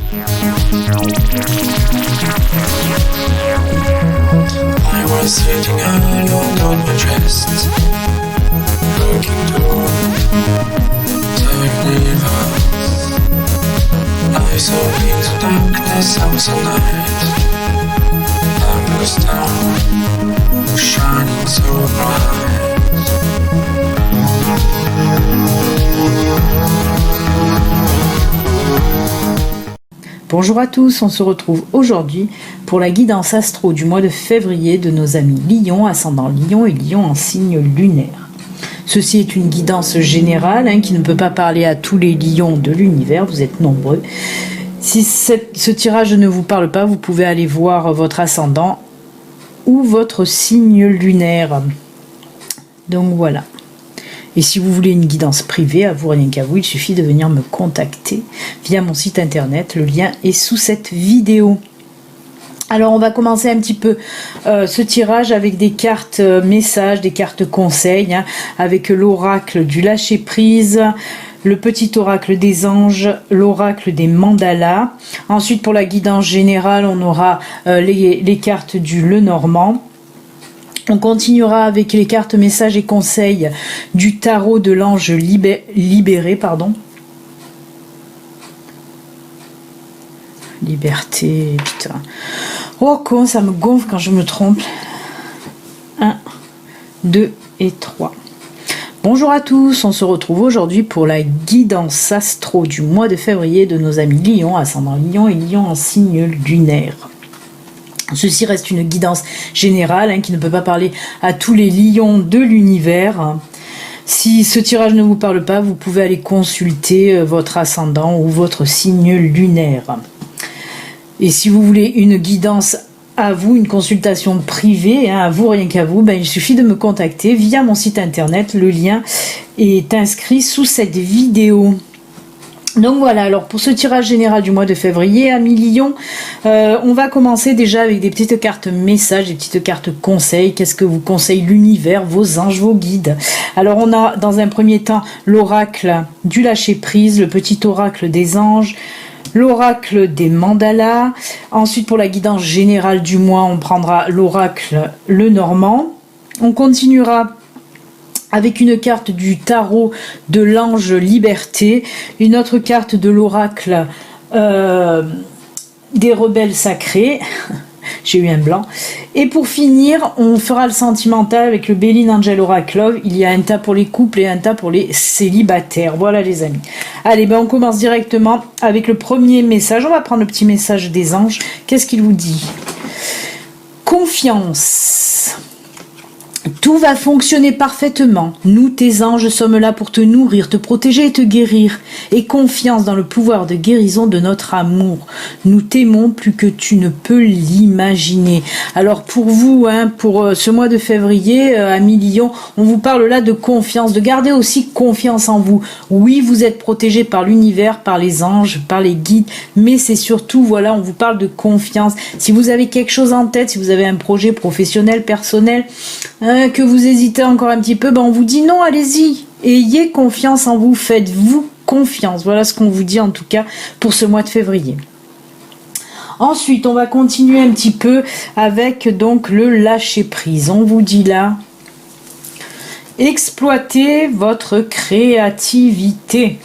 I was sitting alone on my chest, looking toward the universe. I saw into darkness, I was a night. Numbers down, shining so bright. Bonjour à tous, on se retrouve aujourd'hui pour la guidance astro du mois de février de nos amis Lion, ascendant Lion et Lion en signe lunaire. Ceci est une guidance générale qui ne peut pas parler à tous les lions de l'univers, vous êtes nombreux. Si ce tirage ne vous parle pas, vous pouvez aller voir votre ascendant ou votre signe lunaire. Donc voilà. Et si vous voulez une guidance privée, à vous rien qu'à vous, il suffit de venir me contacter via mon site internet. Le lien est sous cette vidéo. Alors on va commencer un petit peu ce tirage avec des cartes messages, des cartes conseils, avec l'oracle du lâcher prise, le petit oracle des anges, l'oracle des mandalas. Ensuite pour la guidance générale, on aura les cartes du Lenormand. On continuera avec les cartes messages et conseils du tarot de l'ange libéré, Liberté, putain. Oh, comment ça me gonfle quand je me trompe. 1, 2 et 3. Bonjour à tous, on se retrouve aujourd'hui pour la guidance astro du mois de février de nos amis Lion, ascendant Lion et Lion en signe lunaire. Ceci reste une guidance générale qui ne peut pas parler à tous les lions de l'univers. Si ce tirage ne vous parle pas, vous pouvez aller consulter votre ascendant ou votre signe lunaire. Et si vous voulez une guidance à vous, une consultation privée, à vous, rien qu'à vous, il suffit de me contacter via mon site internet. Le lien est inscrit sous cette vidéo. Donc voilà, alors pour ce tirage général du mois de février, amis Lion, on va commencer déjà avec des petites cartes messages, des petites cartes conseils. Qu'est-ce que vous conseille l'univers, vos anges, vos guides? Alors on a dans un premier temps l'oracle du lâcher prise, le petit oracle des anges, l'oracle des mandalas. Ensuite pour la guidance générale du mois, on prendra l'oracle Lenormand. On continuera avec une carte du tarot de l'ange liberté, une autre carte de l'oracle des rebelles sacrés. J'ai eu un blanc. Et pour finir, on fera le sentimental avec le Béline Angel Oracle Love. Il y a un tas pour les couples et un tas pour les célibataires. Voilà les amis. Allez, on commence directement avec le premier message. On va prendre le petit message des anges. Qu'est-ce qu'il vous dit? Confiance. Tout va fonctionner parfaitement. Nous, tes anges, sommes là pour te nourrir, te protéger et te guérir. Et confiance dans le pouvoir de guérison de notre amour. Nous t'aimons plus que tu ne peux l'imaginer. Alors pour vous, pour ce mois de février, amis Lion, on vous parle là de confiance, de garder aussi confiance en vous. Oui, vous êtes protégés par l'univers, par les anges, par les guides, mais c'est surtout, voilà, on vous parle de confiance. Si vous avez quelque chose en tête, si vous avez un projet professionnel, personnel, que vous hésitez encore un petit peu, on vous dit non, allez-y, ayez confiance en vous, faites-vous confiance. Voilà ce qu'on vous dit en tout cas pour ce mois de février. Ensuite, on va continuer un petit peu avec donc le lâcher prise. On vous dit là, exploitez votre créativité.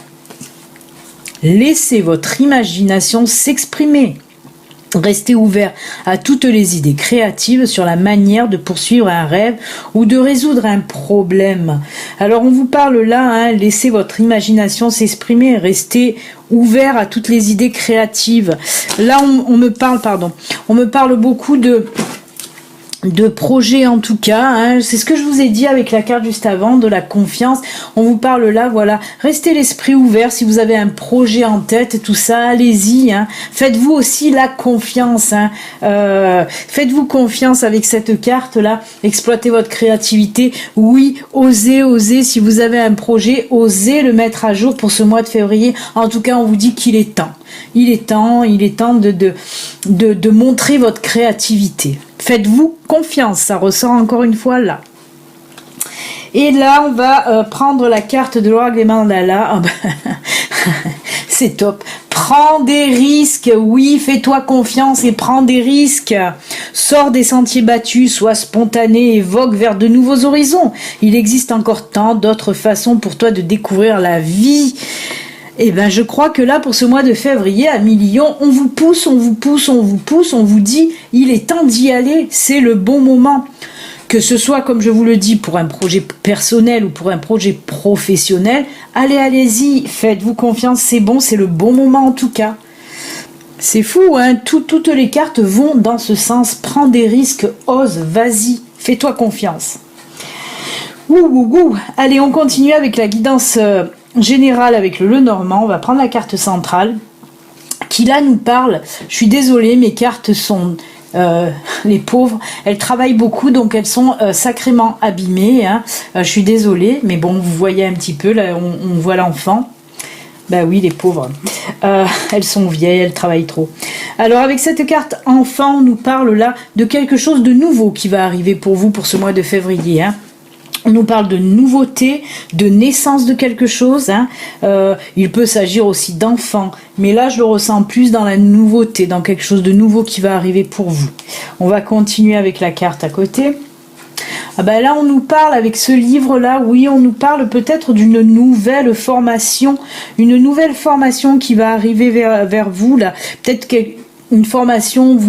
Laissez votre imagination s'exprimer. Restez ouvert à toutes les idées créatives sur la manière de poursuivre un rêve ou de résoudre un problème. Alors on vous parle là, laissez votre imagination s'exprimer, restez ouvert à toutes les idées créatives. Là on me parle beaucoup de projets en tout cas, c'est ce que je vous ai dit avec la carte juste avant, de la confiance. On vous parle là, voilà, restez l'esprit ouvert. Si vous avez un projet en tête, tout ça, allez-y, faites-vous aussi la confiance, faites-vous confiance avec cette carte là, exploitez votre créativité. Oui, osez, si vous avez un projet, osez le mettre à jour pour ce mois de février. En tout cas, on vous dit qu'il est temps. Il est temps de montrer votre créativité. Faites-vous confiance, ça ressort encore une fois là. Et là, on va prendre la carte de l'oracle des mandalas. C'est top. Prends des risques, oui, fais-toi confiance et prends des risques. Sors des sentiers battus, sois spontané, évoque vers de nouveaux horizons. Il existe encore tant d'autres façons pour toi de découvrir la vie. Eh ben, je crois que là, pour ce mois de février, à Million, on vous pousse, on vous pousse, on vous pousse, on vous dit, il est temps d'y aller, c'est le bon moment. Que ce soit, comme je vous le dis, pour un projet personnel ou pour un projet professionnel, allez-y, faites-vous confiance, c'est bon, c'est le bon moment en tout cas. C'est fou, hein, toutes les cartes vont dans ce sens. Prends des risques, ose, vas-y, fais-toi confiance. Allez, on continue avec la guidance générale avec le Lenormand. On va prendre la carte centrale qui là nous parle. Je suis désolée, mes cartes sont... les pauvres, elles travaillent beaucoup, donc elles sont sacrément abîmées, hein. Je suis désolée, mais bon, vous voyez un petit peu, là, on voit l'enfant. Bah oui, les pauvres. Elles sont vieilles, elles travaillent trop. Alors avec cette carte enfant, on nous parle là de quelque chose de nouveau qui va arriver pour vous pour ce mois de février, hein. On nous parle de nouveauté, de naissance de quelque chose, hein. Il peut s'agir aussi d'enfants, mais là je le ressens plus dans la nouveauté, dans quelque chose de nouveau qui va arriver pour vous. On va continuer avec la carte à côté. Ah ben là on nous parle avec ce livre là, oui, on nous parle peut-être d'une nouvelle formation, une nouvelle formation qui va arriver vers vous là, peut-être une formation,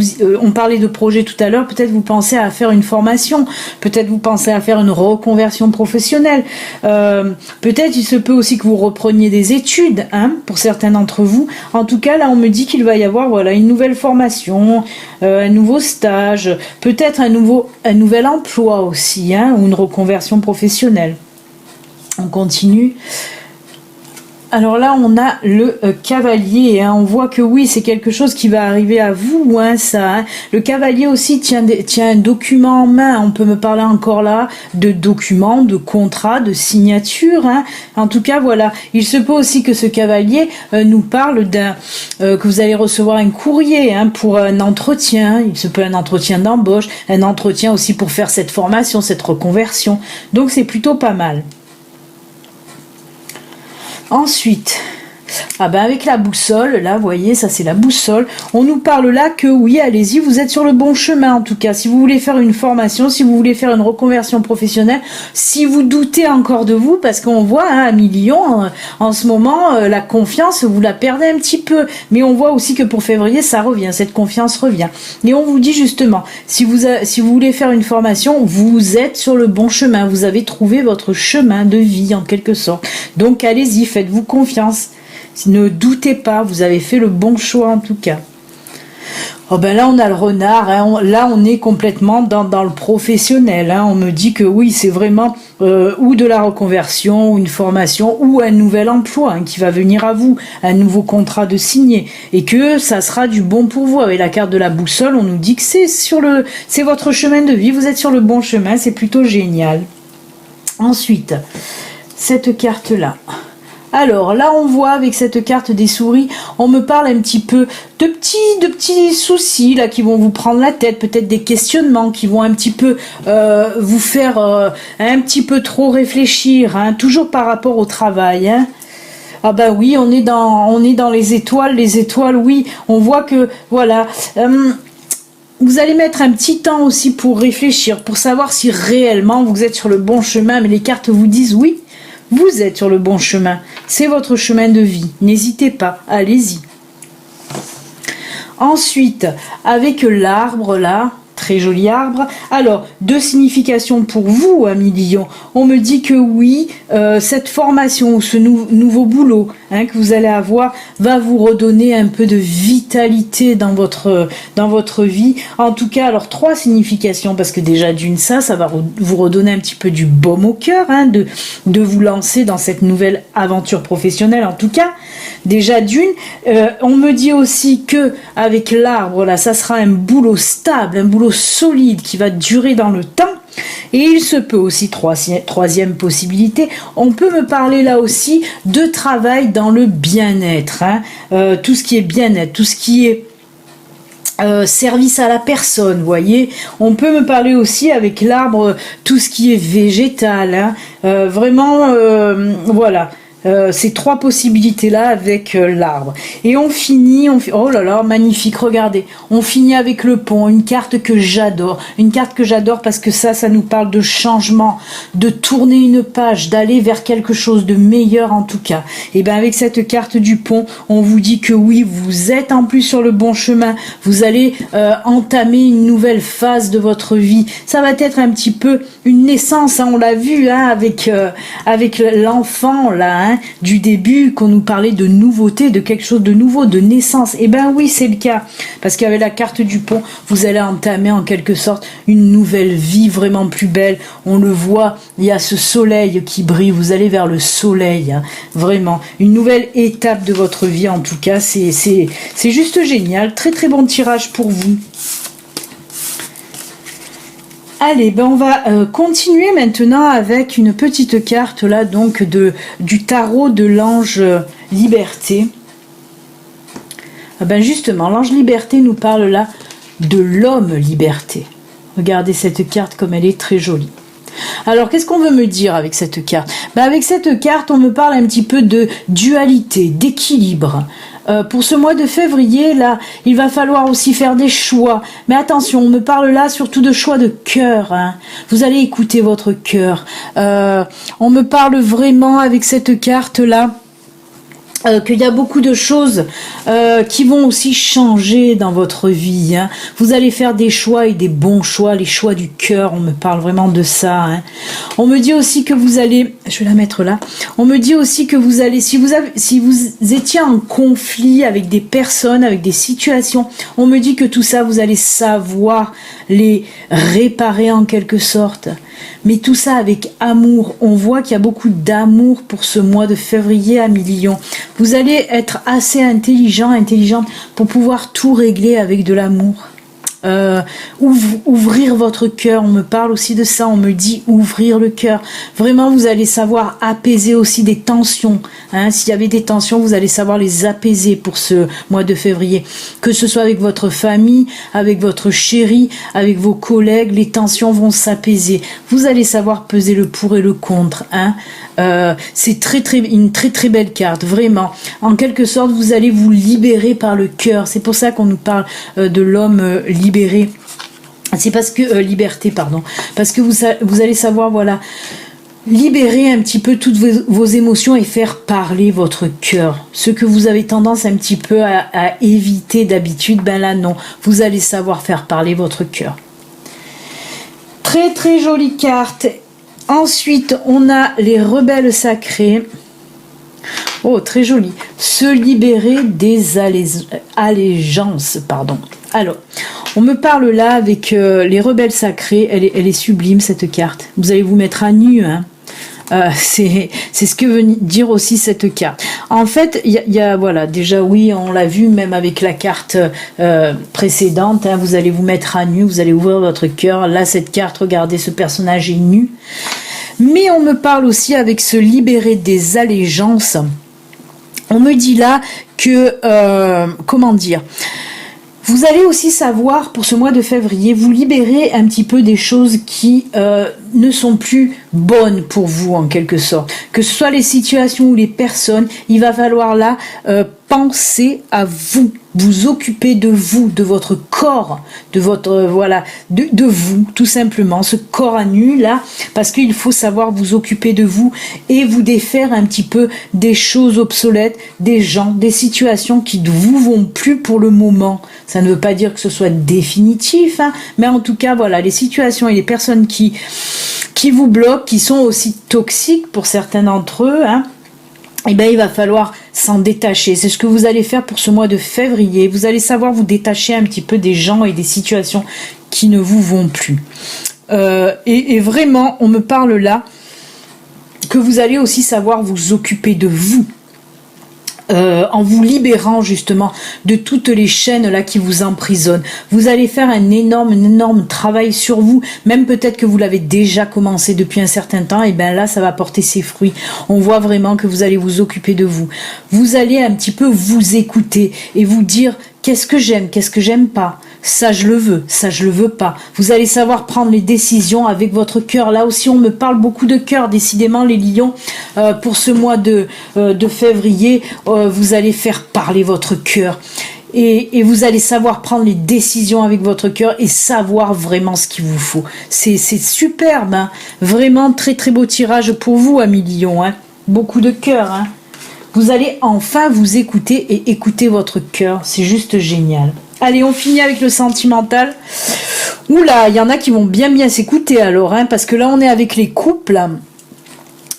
on parlait de projet tout à l'heure, peut-être vous pensez à faire une formation, peut-être vous pensez à faire une reconversion professionnelle, peut-être il se peut aussi que vous repreniez des études, hein, pour certains d'entre vous. En tout cas, là, on me dit qu'il va y avoir, voilà, une nouvelle formation, un nouveau stage, peut-être un nouvel emploi aussi, hein, ou une reconversion professionnelle. On continue. Alors là, on a le cavalier, hein. On voit que oui, c'est quelque chose qui va arriver à vous, hein, ça. Hein. Le cavalier aussi tient un document en main. On peut me parler encore là de documents, de contrats, de signatures. Hein. En tout cas, voilà. Il se peut aussi que ce cavalier nous parle que vous allez recevoir un courrier, hein, pour un entretien. Il se peut un entretien d'embauche, un entretien aussi pour faire cette formation, cette reconversion. Donc c'est plutôt pas mal. Ensuite, avec la boussole, là, vous voyez, ça c'est la boussole. On nous parle là que oui, allez-y, vous êtes sur le bon chemin en tout cas. Si vous voulez faire une formation, si vous voulez faire une reconversion professionnelle, si vous doutez encore de vous, parce qu'on voit, hein, à Million, en ce moment, la confiance, vous la perdez un petit peu. Mais on voit aussi que pour février, ça revient, cette confiance revient. Et on vous dit justement, si vous voulez faire une formation, vous êtes sur le bon chemin. Vous avez trouvé votre chemin de vie en quelque sorte. Donc allez-y, faites-vous confiance. Ne doutez pas, vous avez fait le bon choix en tout cas. Oh ben là on a le renard, hein. Là on est complètement dans le professionnel, hein. On me dit que oui, c'est vraiment ou de la reconversion, ou une formation, ou un nouvel emploi, hein, qui va venir à vous, un nouveau contrat de signer, et que ça sera du bon pour vous. Avec la carte de la boussole, on nous dit que c'est votre chemin de vie, vous êtes sur le bon chemin, c'est plutôt génial. Ensuite, cette carte là. Alors là, on voit avec cette carte des souris, on me parle un petit peu de petits soucis là qui vont vous prendre la tête, peut-être des questionnements qui vont un petit peu vous faire un petit peu trop réfléchir, hein, toujours par rapport au travail. Hein. Ah bah oui, on est dans les étoiles, oui, on voit que voilà. Vous allez mettre un petit temps aussi pour réfléchir, pour savoir si réellement vous êtes sur le bon chemin, mais les cartes vous disent oui. Vous êtes sur le bon chemin, c'est votre chemin de vie, n'hésitez pas, allez-y. Ensuite, avec l'arbre là, très joli arbre, alors, 2 significations pour vous, à Million. On me dit que oui, cette formation, ce nouveau boulot, hein, que vous allez avoir, va vous redonner un peu de vitalité dans votre vie. En tout cas, alors 3 significations, parce que déjà d'une ça va vous redonner un petit peu du baume au cœur, hein, de vous lancer dans cette nouvelle aventure professionnelle. En tout cas, déjà d'une, on me dit aussi que avec l'arbre là, ça sera un boulot stable, un boulot solide qui va durer dans le temps. Et il se peut aussi, troisième possibilité, on peut me parler là aussi de travail dans le bien-être, hein, tout ce qui est bien-être, tout ce qui est service à la personne, vous voyez. On peut me parler aussi avec l'arbre, tout ce qui est végétal, hein, vraiment, voilà. ces 3 possibilités-là avec l'arbre. Et on finit, oh là là, magnifique, regardez. On finit avec le pont, une carte que j'adore. Une carte que j'adore parce que ça nous parle de changement, de tourner une page, d'aller vers quelque chose de meilleur en tout cas. Et bien avec cette carte du pont, on vous dit que oui, vous êtes en plus sur le bon chemin. Vous allez entamer une nouvelle phase de votre vie. Ça va être un petit peu une naissance, hein, on l'a vu hein, avec l'enfant là, hein, du début, qu'on nous parlait de nouveauté, de quelque chose de nouveau, de naissance. Et ben oui, c'est le cas, parce qu'avec la carte du pont, vous allez entamer en quelque sorte une nouvelle vie vraiment plus belle. On le voit, il y a ce soleil qui brille, vous allez vers le soleil, hein, vraiment, une nouvelle étape de votre vie en tout cas, c'est juste génial, très très bon tirage pour vous. Allez, ben on va continuer maintenant avec une petite carte là donc du tarot de l'ange Liberté. Ben justement, l'ange Liberté nous parle là de l'homme Liberté. Regardez cette carte comme elle est très jolie. Alors, qu'est-ce qu'on veut me dire avec cette carte? Ben avec cette carte, on me parle un petit peu de dualité, d'équilibre. Pour ce mois de février, là, il va falloir aussi faire des choix. Mais attention, on me parle là surtout de choix de cœur. Hein. Vous allez écouter votre cœur. On me parle vraiment avec cette carte-là qu'il y a beaucoup de choses qui vont aussi changer dans votre vie. Hein. Vous allez faire des choix et des bons choix, les choix du cœur, on me parle vraiment de ça. Hein. On me dit aussi que vous allez, je vais la mettre là, on me dit aussi que vous allez, si vous étiez en conflit avec des personnes, avec des situations, on me dit que tout ça, vous allez savoir les réparer en quelque sorte. Mais tout ça avec amour. On voit qu'il y a beaucoup d'amour pour ce mois de février à Million. Vous allez être assez intelligente pour pouvoir tout régler avec de l'amour. Ouvrir votre cœur, on me parle aussi de ça, on me dit ouvrir le cœur. Vraiment, vous allez savoir apaiser aussi des tensions. Hein. S'il y avait des tensions, vous allez savoir les apaiser pour ce mois de février. Que ce soit avec votre famille, avec votre chéri, avec vos collègues, les tensions vont s'apaiser. Vous allez savoir peser le pour et le contre. Hein. C'est une très très belle carte, vraiment. En quelque sorte, vous allez vous libérer par le cœur. C'est pour ça qu'on nous parle de l'homme libéré. C'est parce que liberté, pardon. Parce que vous allez savoir, voilà, libérer un petit peu toutes vos émotions et faire parler votre cœur. Ce que vous avez tendance un petit peu à éviter d'habitude, ben là non. Vous allez savoir faire parler votre cœur. Très très jolie carte. Ensuite, on a les rebelles sacrés. Oh, très joli. Se libérer des allégeances, pardon. Alors, on me parle là avec les rebelles sacrés. Elle est sublime, cette carte. Vous allez vous mettre à nu, hein. C'est ce que veut dire aussi cette carte. En fait, il y a voilà, déjà oui, on l'a vu même avec la carte précédente, hein, vous allez vous mettre à nu, vous allez ouvrir votre cœur. Là, cette carte, regardez, ce personnage est nu. Mais on me parle aussi avec se libérer des allégeances. On me dit là que, comment dire, vous allez aussi savoir, pour ce mois de février, vous libérer un petit peu des choses qui ne sont plus bonnes pour vous, en quelque sorte. Que ce soit les situations ou les personnes, il va falloir là penser à vous, vous occuper de vous, de votre corps, de votre, voilà, de vous, tout simplement, ce corps à nu, là, parce qu'il faut savoir vous occuper de vous et vous défaire un petit peu des choses obsolètes, des gens, des situations qui ne vous vont plus pour le moment. Ça ne veut pas dire que ce soit définitif, hein, mais en tout cas, voilà, les situations et les personnes qui vous bloquent, qui sont aussi toxiques pour certains d'entre eux, hein, eh bien, il va falloir s'en détacher. C'est ce que vous allez faire pour ce mois de février. Vous allez savoir vous détacher un petit peu des gens et des situations qui ne vous vont plus. Et vraiment, on me parle là que vous allez aussi savoir vous occuper de vous. En vous libérant justement de toutes les chaînes là qui vous emprisonnent. Vous allez faire un énorme travail sur vous, même peut-être que vous l'avez déjà commencé depuis un certain temps, et bien là ça va porter ses fruits. On voit vraiment que vous allez vous occuper de vous. Vous allez un petit peu vous écouter et vous dire qu'est-ce que j'aime pas, ça je le veux, ça je le veux pas. Vous allez savoir prendre les décisions avec votre cœur. Là aussi on me parle beaucoup de cœur, décidément les lions, pour ce mois de février, vous allez faire parler votre cœur. Et vous allez savoir prendre les décisions avec votre cœur et savoir vraiment ce qu'il vous faut. C'est superbe, hein. Vraiment très très beau tirage pour vous, amis lions, hein. Beaucoup de cœur, hein. Vous allez enfin vous écouter et écouter votre cœur. C'est juste génial. Allez, on finit avec le sentimental. Oula, il y en a qui vont bien s'écouter alors, hein, parce que là on est avec les couples.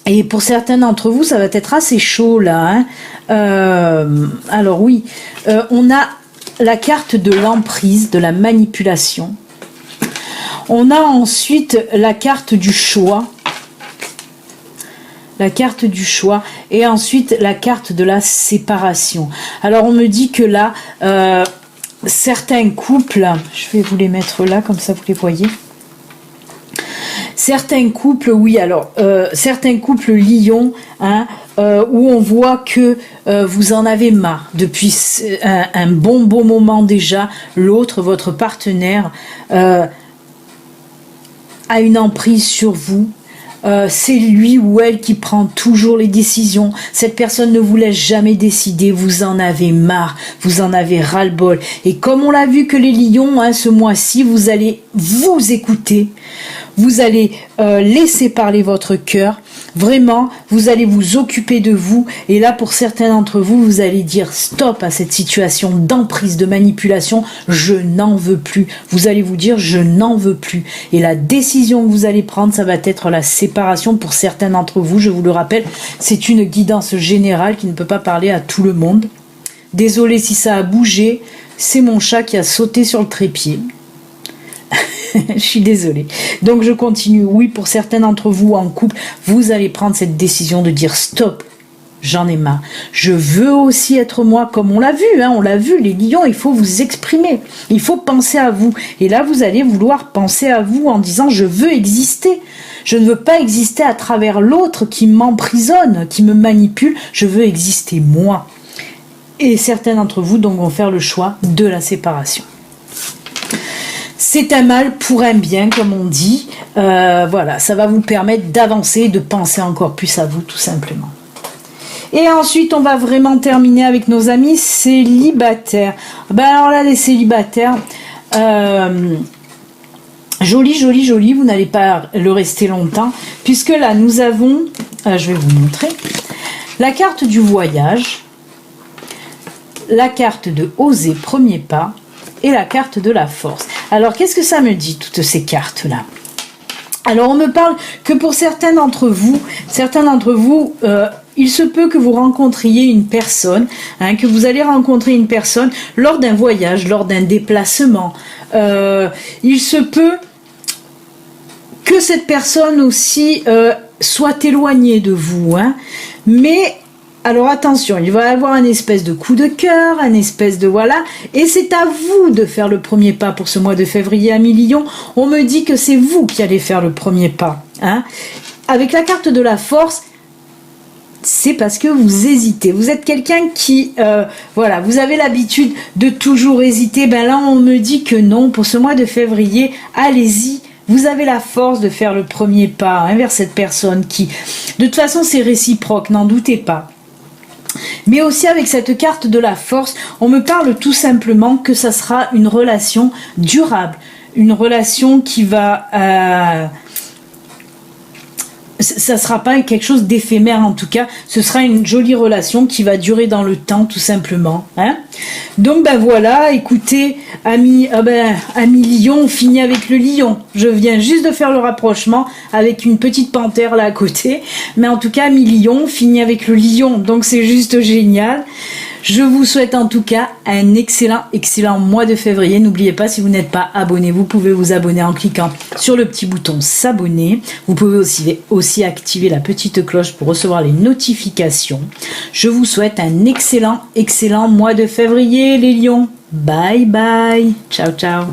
Et pour certains d'entre vous, ça va être assez chaud là, hein. Alors oui, on a la carte de l'emprise, de la manipulation. On a ensuite la carte du choix. La carte du choix. Et ensuite la carte de la séparation. Alors on me dit que là, certains couples, je vais vous les mettre là, comme ça vous les voyez. Certains couples, oui, alors, certains couples lions, hein, où on voit que vous en avez marre depuis un bon moment déjà. L'autre, votre partenaire, a une emprise sur vous. C'est lui ou elle qui prend toujours les décisions. Cette personne ne vous laisse jamais décider. Vous en avez marre. Vous en avez ras-le-bol. Et comme on l'a vu que les lions, hein, ce mois-ci, vous allez vous écouter. Vous allez laisser parler votre cœur. Vraiment, vous allez vous occuper de vous. Et là, pour certains d'entre vous, vous allez dire stop à cette situation d'emprise, de manipulation. Je n'en veux plus. Vous allez vous dire je n'en veux plus. Et la décision que vous allez prendre, ça va être la séparation pour certains d'entre vous. Je vous le rappelle, c'est une guidance générale qui ne peut pas parler à tout le monde. Désolé si ça a bougé. C'est mon chat qui a sauté sur le trépied. Je suis désolée. Donc je continue. Oui, pour certains d'entre vous en couple, vous allez prendre cette décision de dire stop. J'en ai marre. Je veux aussi être moi, comme on l'a vu, hein, on l'a vu, les lions, il faut vous exprimer. Il faut penser à vous. Et là, vous allez vouloir penser à vous en disant je veux exister. Je ne veux pas exister à travers l'autre qui m'emprisonne, qui me manipule. Je veux exister moi. Et certains d'entre vous donc vont faire le choix de la séparation. C'est un mal pour un bien, comme on dit. Voilà, ça va vous permettre d'avancer et de penser encore plus à vous, tout simplement. Et ensuite, on va vraiment terminer avec nos amis célibataires. Ben alors là, les célibataires, joli, vous n'allez pas le rester longtemps, puisque là, nous avons, je vais vous montrer, la carte du voyage, la carte de oser premier pas, et la carte de la force. Alors, qu'est-ce que ça me dit, toutes ces cartes-là? Alors, on me parle que pour certains d'entre vous, il se peut que vous rencontriez une personne, hein, que vous allez rencontrer une personne lors d'un voyage, lors d'un déplacement. Il se peut que cette personne aussi soit éloignée de vous, hein, mais... Alors attention, il va y avoir un espèce de coup de cœur, un espèce de voilà, et c'est à vous de faire le premier pas pour ce mois de février, amis lions. On me dit que c'est vous qui allez faire le premier pas, hein. Avec la carte de la force, c'est parce que vous hésitez. Vous êtes quelqu'un qui, voilà, vous avez l'habitude de toujours hésiter. Ben là, on me dit que non, pour ce mois de février, allez-y. Vous avez la force de faire le premier pas, hein, vers cette personne qui, de toute façon, c'est réciproque, n'en doutez pas. Mais aussi avec cette carte de la force, on me parle tout simplement que ça sera une relation durable, une relation qui va... ça sera pas quelque chose d'éphémère en tout cas, ce sera une jolie relation qui va durer dans le temps tout simplement, hein. Donc ben voilà, écoutez, amis lion, on finit avec le lion. Je viens juste de faire le rapprochement avec une petite panthère là à côté, mais en tout cas amis lion, on finit avec le lion, donc c'est juste génial. Je vous souhaite en tout cas un excellent mois de février. N'oubliez pas, si vous n'êtes pas abonné, vous pouvez vous abonner en cliquant sur le petit bouton s'abonner. Vous pouvez aussi activer la petite cloche pour recevoir les notifications. Je vous souhaite un excellent mois de février, les lions. Bye bye. Ciao, ciao.